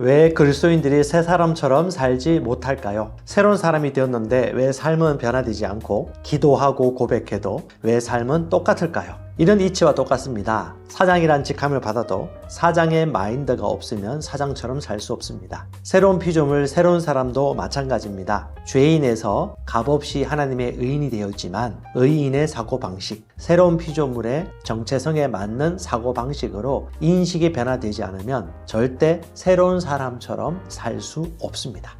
왜 그리스도인들이 새 사람처럼 살지 못할까요? 새로운 사람이 되었는데 왜 삶은 변화되지 않고 기도하고 고백해도 왜 삶은 똑같을까요? 이런 이치와 똑같습니다. 사장이란 직함을 받아도 사장의 마인드가 없으면 사장처럼 살 수 없습니다. 새로운 피조물, 새로운 사람도 마찬가지입니다. 죄인에서 값없이 하나님의 의인이 되었지만 의인의 사고방식, 새로운 피조물의 정체성에 맞는 사고방식으로 인식이 변화되지 않으면 절대 새로운 사람처럼 살 수 없습니다.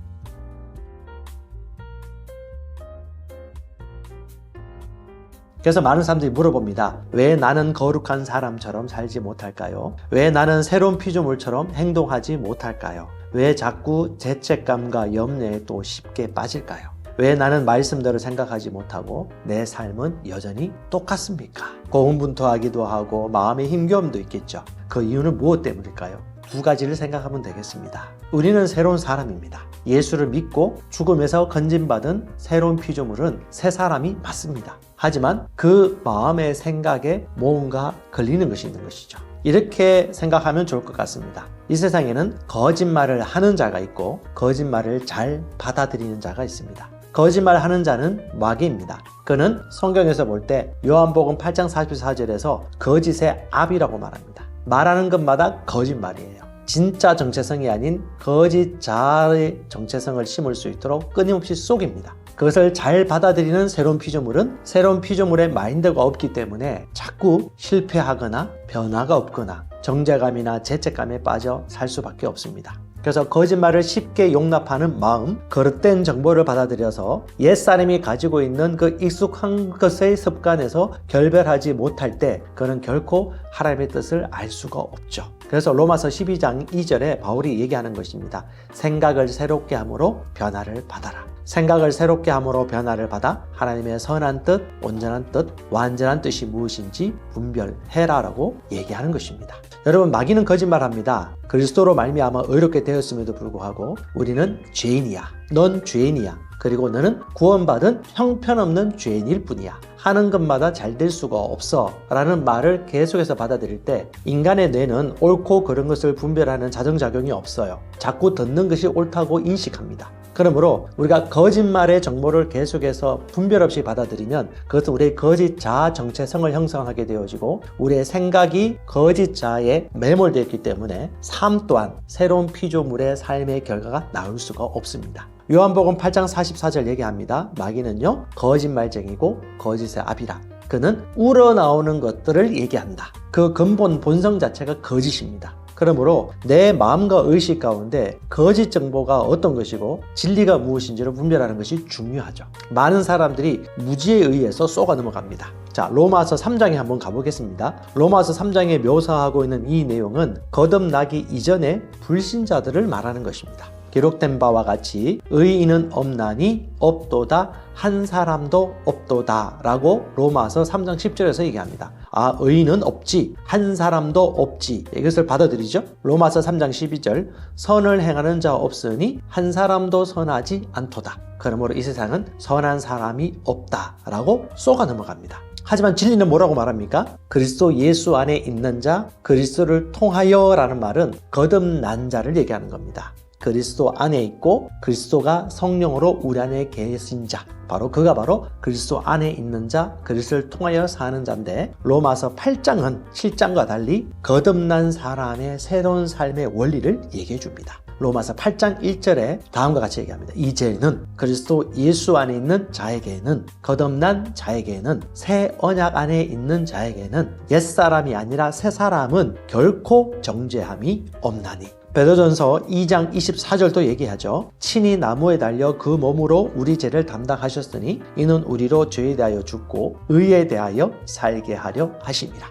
그래서 많은 사람들이 물어봅니다. 왜 나는 거룩한 사람처럼 살지 못할까요? 왜 나는 새로운 피조물처럼 행동하지 못할까요? 왜 자꾸 죄책감과 염려에 또 쉽게 빠질까요? 왜 나는 말씀대로 생각하지 못하고 내 삶은 여전히 똑같습니까? 고군분투하기도 하고 마음의 힘겨움도 있겠죠. 그 이유는 무엇 때문일까요? 두 가지를 생각하면 되겠습니다. 우리는 새로운 사람입니다. 예수를 믿고 죽음에서 건진받은 새로운 피조물은 새 사람이 맞습니다. 하지만 그 마음의 생각에 뭔가 걸리는 것이 있는 것이죠. 이렇게 생각하면 좋을 것 같습니다. 이 세상에는 거짓말을 하는 자가 있고 거짓말을 잘 받아들이는 자가 있습니다. 거짓말하는 자는 마귀입니다. 그는 성경에서 볼 때 요한복음 8장 44절에서 거짓의 압이라고 말합니다. 말하는 것마다 거짓말이에요. 진짜 정체성이 아닌 거짓자의 정체성을 심을 수 있도록 끊임없이 속입니다. 그것을 잘 받아들이는 새로운 피조물은 새로운 피조물의 마인드가 없기 때문에 자꾸 실패하거나 변화가 없거나 정죄감이나 죄책감에 빠져 살 수밖에 없습니다. 그래서 거짓말을 쉽게 용납하는 마음, 거릇된 정보를 받아들여서 옛사람이 가지고 있는 그 익숙한 것의 습관에서 결별하지 못할 때 그는 결코 하나님의 뜻을 알 수가 없죠. 그래서 로마서 12장 2절에 바울이 얘기하는 것입니다. 생각을 새롭게 함으로 변화를 받아라. 생각을 새롭게 함으로 변화를 받아 하나님의 선한 뜻, 온전한 뜻, 완전한 뜻이 무엇인지 분별해라라고 얘기하는 것입니다. 여러분, 마귀는 거짓말합니다. 그리스도로 말미암아 의롭게 되었음에도 불구하고 우리는 죄인이야. 넌 죄인이야. 그리고 너는 구원받은 형편없는 죄인일 뿐이야. 하는 것마다 잘 될 수가 없어 라는 말을 계속해서 받아들일 때 인간의 뇌는 옳고 그른 것을 분별하는 자정작용이 없어요. 자꾸 듣는 것이 옳다고 인식합니다. 그러므로 우리가 거짓말의 정보를 계속해서 분별 없이 받아들이면 그것은 우리의 거짓 자아 정체성을 형성하게 되어지고 우리의 생각이 거짓 자아에 매몰되어 있기 때문에 삶 또한 새로운 피조물의 삶의 결과가 나올 수가 없습니다. 요한복음 8장 44절 얘기합니다. 마귀는요 거짓말쟁이고 거짓의 압이라. 그는 우러나오는 것들을 얘기한다. 그 근본 본성 자체가 거짓입니다. 그러므로 내 마음과 의식 가운데 거짓 정보가 어떤 것이고 진리가 무엇인지를 분별하는 것이 중요하죠. 많은 사람들이 무지에 의해서 쏘가 넘어갑니다. 자, 로마서 3장에 한번 가보겠습니다. 로마서 3장에 묘사하고 있는 이 내용은 거듭나기 이전에 불신자들을 말하는 것입니다. 기록된 바와 같이 의인은 없나니 없도다 한 사람도 없도다 라고 로마서 3장 10절에서 얘기합니다. 아, 의인은 없지 한 사람도 없지. 이것을 받아들이죠. 로마서 3장 12절 선을 행하는 자 없으니 한 사람도 선하지 않도다. 그러므로 이 세상은 선한 사람이 없다 라고 쏘가 넘어갑니다. 하지만 진리는 뭐라고 말합니까? 그리스도 예수 안에 있는 자, 그리스도를 통하여 라는 말은 거듭난 자를 얘기하는 겁니다. 그리스도 안에 있고 그리스도가 성령으로 우리 안에 계신 자, 그가 바로 그리스도 안에 있는 자, 그리스도를 통하여 사는 자인데 로마서 8장은 7장과 달리 거듭난 사람의 새로운 삶의 원리를 얘기해 줍니다. 로마서 8장 1절에 다음과 같이 얘기합니다. 이제는 그리스도 예수 안에 있는 자에게는 거듭난 자에게는 새 언약 안에 있는 자에게는 옛사람이 아니라 새 사람은 결코 정죄함이 없나니. 베드로전서 2장 24절도 얘기하죠. 친히 나무에 달려 그 몸으로 우리 죄를 담당하셨으니 이는 우리로 죄에 대하여 죽고 의에 대하여 살게 하려 하심이라.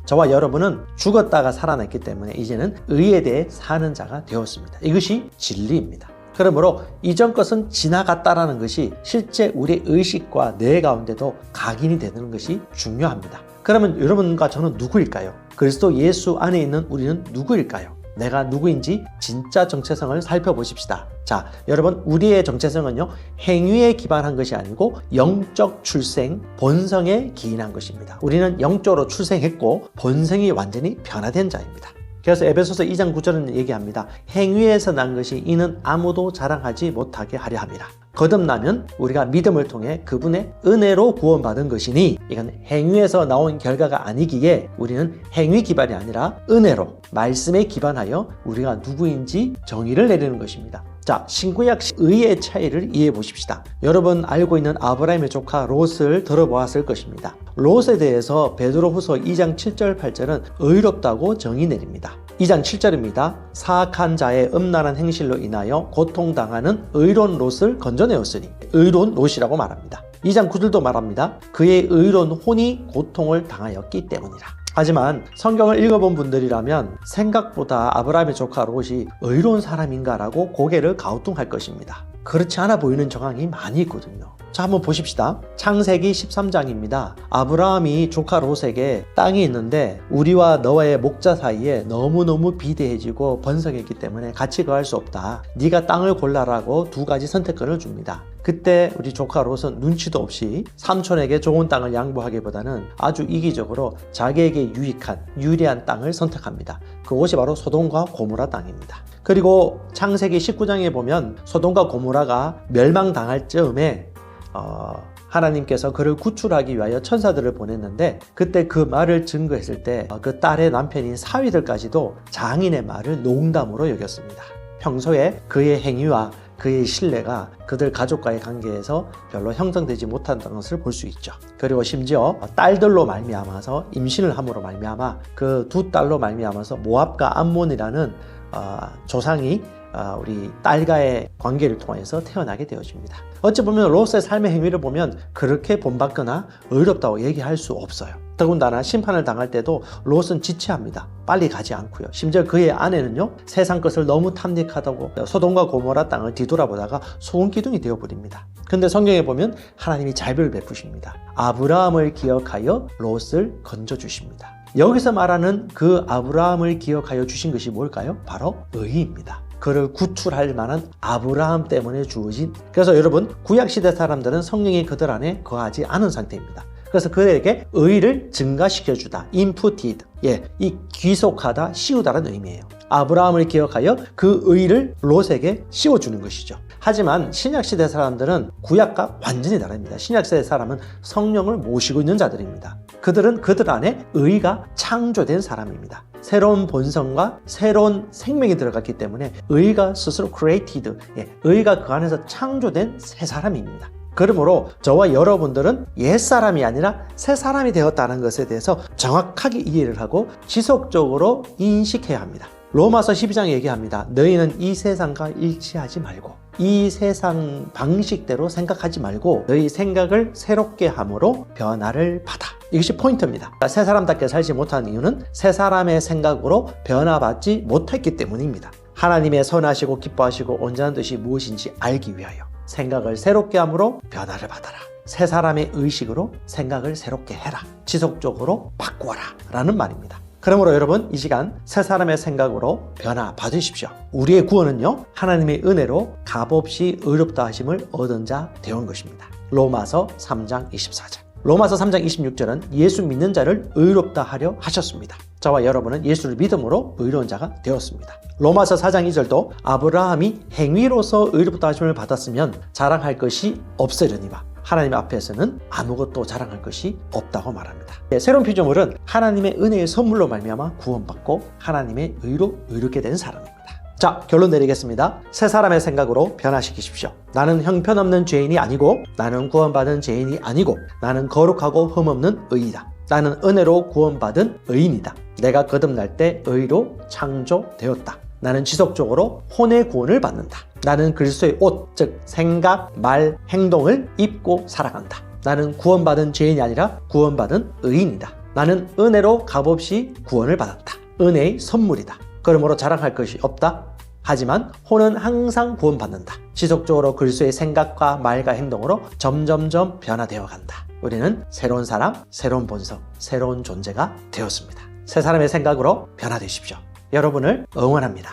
저와 여러분은 죽었다가 살아났기 때문에 이제는 의에 대해 사는 자가 되었습니다. 이것이 진리입니다. 그러므로 이전 것은 지나갔다라는 것이 실제 우리의 의식과 뇌 가운데도 각인이 되는 것이 중요합니다. 그러면 여러분과 저는 누구일까요? 그리스도 예수 안에 있는 우리는 누구일까요? 내가 누구인지 진짜 정체성을 살펴보십시다. 자, 여러분, 우리의 정체성은요 행위에 기반한 것이 아니고 영적 출생, 본성에 기인한 것입니다. 우리는 영적으로 출생했고 본성이 완전히 변화된 자입니다. 그래서 에베소서 2장 9절은 얘기합니다. 행위에서 난 것이 이는 아무도 자랑하지 못하게 하려 함이라. 거듭나면 우리가 믿음을 통해 그분의 은혜로 구원받은 것이니 이건 행위에서 나온 결과가 아니기에 우리는 행위 기반이 아니라 은혜로 말씀에 기반하여 우리가 누구인지 정의를 내리는 것입니다. 자, 신구약 의의 차이를 이해해 보십시다. 여러분 알고 있는 아브라함의 조카 롯을 들어보았을 것입니다. 롯에 대해서 베드로후서 2장 7절 8절은 의롭다고 정의 내립니다. 2장 7절입니다. 사악한 자의 음란한 행실로 인하여 고통당하는 의로운 롯을 건져내었으니 의로운 롯이라고 말합니다. 2장 9절도 말합니다. 그의 의로운 혼이 고통을 당하였기 때문이라. 하지만 성경을 읽어본 분들이라면 생각보다 아브라함의 조카 롯이 의로운 사람인가라고 고개를 갸우뚱할 것입니다. 그렇지 않아 보이는 정황이 많이 있거든요. 자, 한번 보십시다. 창세기 13장입니다. 아브라함이 조카 롯에게 땅이 있는데 우리와 너와의 목자 사이에 너무너무 비대해지고 번성했기 때문에 같이 거할 수 없다. 네가 땅을 골라라고 두 가지 선택권을 줍니다. 그때 우리 조카 롯은 눈치도 없이 삼촌에게 좋은 땅을 양보하기보다는 아주 이기적으로 자기에게 유리한 땅을 선택합니다. 그곳이 바로 소돔과 고모라 땅입니다. 그리고 창세기 19장에 보면 소돔과 고모라가 멸망당할 즈음에 하나님께서 그를 구출하기 위하여 천사들을 보냈는데 그때 그 말을 증거했을 때 그 딸의 남편인 사위들까지도 장인의 말을 농담으로 여겼습니다. 평소에 그의 행위와 그의 신뢰가 그들 가족과의 관계에서 별로 형성되지 못한다는 것을 볼 수 있죠. 그리고 심지어 딸들로 말미암아서 임신을 함으로 말미암아 그 두 딸로 말미암아서 모압과 암몬이라는 조상이 우리 딸과의 관계를 통해서 태어나게 되어집니다. 어찌 보면 롯의 삶의 행위를 보면 그렇게 본받거나 의롭다고 얘기할 수 없어요. 더군다나 심판을 당할 때도 롯은 지체합니다. 빨리 가지 않고요. 심지어 그의 아내는요, 세상 것을 너무 탐닉하다고 소돔과 고모라 땅을 뒤돌아보다가 소금기둥이 되어버립니다. 근데 성경에 보면 하나님이 자비를 베푸십니다. 아브라함을 기억하여 롯을 건져주십니다. 여기서 말하는 그 아브라함을 기억하여 주신 것이 뭘까요? 바로 의입니다. 그를 구출할 만한 아브라함 때문에 주어진, 그래서 여러분 구약시대 사람들은 성령이 그들 안에 거하지 않은 상태입니다. 그래서 그들에게 의를 증가시켜주다, imputed, 이 귀속하다, 씌우다라는 의미예요. 아브라함을 기억하여 그 의를 롯에게 씌워주는 것이죠. 하지만 신약시대 사람들은 구약과 완전히 다릅니다. 신약시대 사람은 성령을 모시고 있는 자들입니다. 그들은 그들 안에 의가 창조된 사람입니다. 새로운 본성과 새로운 생명이 들어갔기 때문에 의가 스스로 created, 의가 그 안에서 창조된 새 사람입니다. 그러므로 저와 여러분들은 옛사람이 아니라 새 사람이 되었다는 것에 대해서 정확하게 이해를 하고 지속적으로 인식해야 합니다. 로마서 12장 얘기합니다. 너희는 이 세상과 일치하지 말고 이 세상 방식대로 생각하지 말고 너희 생각을 새롭게 함으로 변화를 받아. 이것이 포인트입니다. 새 사람답게 살지 못한 이유는 새 사람의 생각으로 변화받지 못했기 때문입니다. 하나님의 선하시고 기뻐하시고 온전한 뜻이 무엇인지 알기 위하여 생각을 새롭게 함으로 변화를 받아라. 새 사람의 의식으로 생각을 새롭게 해라. 지속적으로 바꾸어라 라는 말입니다. 그러므로 여러분 이 시간 새 사람의 생각으로 변화 받으십시오. 우리의 구원은요, 하나님의 은혜로 값없이 의롭다 하심을 얻은 자 되온 것입니다. 로마서 3장 24절. 로마서 3장 26절은 예수 믿는 자를 의롭다 하려 하셨습니다. 저와 여러분은 예수를 믿음으로 의로운 자가 되었습니다. 로마서 4장 2절도 아브라함이 행위로서 의롭다 하심을 받았으면 자랑할 것이 없으려니와 하나님 앞에서는 아무것도 자랑할 것이 없다고 말합니다. 새로운 피조물은 하나님의 은혜의 선물로 말미암아 구원받고 하나님의 의로 의롭게 된 사람입니다. 자, 결론 내리겠습니다. 새 사람의 생각으로 변화시키십시오. 나는 형편없는 죄인이 아니고 나는 구원받은 죄인이 아니고 나는 거룩하고 흠없는 의이다. 나는 은혜로 구원받은 의인이다. 내가 거듭날 때 의로 창조되었다. 나는 지속적으로 혼의 구원을 받는다. 나는 그리스도의 옷, 즉 생각, 말, 행동을 입고 살아간다. 나는 구원받은 죄인이 아니라 구원받은 의인이다. 나는 은혜로 값없이 구원을 받았다. 은혜의 선물이다. 그러므로 자랑할 것이 없다. 하지만 혼은 항상 구원받는다. 지속적으로 그리스도의 생각과 말과 행동으로 점점점 변화되어 간다. 우리는 새로운 사람, 새로운 본성, 새로운 존재가 되었습니다. 새 사람의 생각으로 변화되십시오. 여러분을 응원합니다.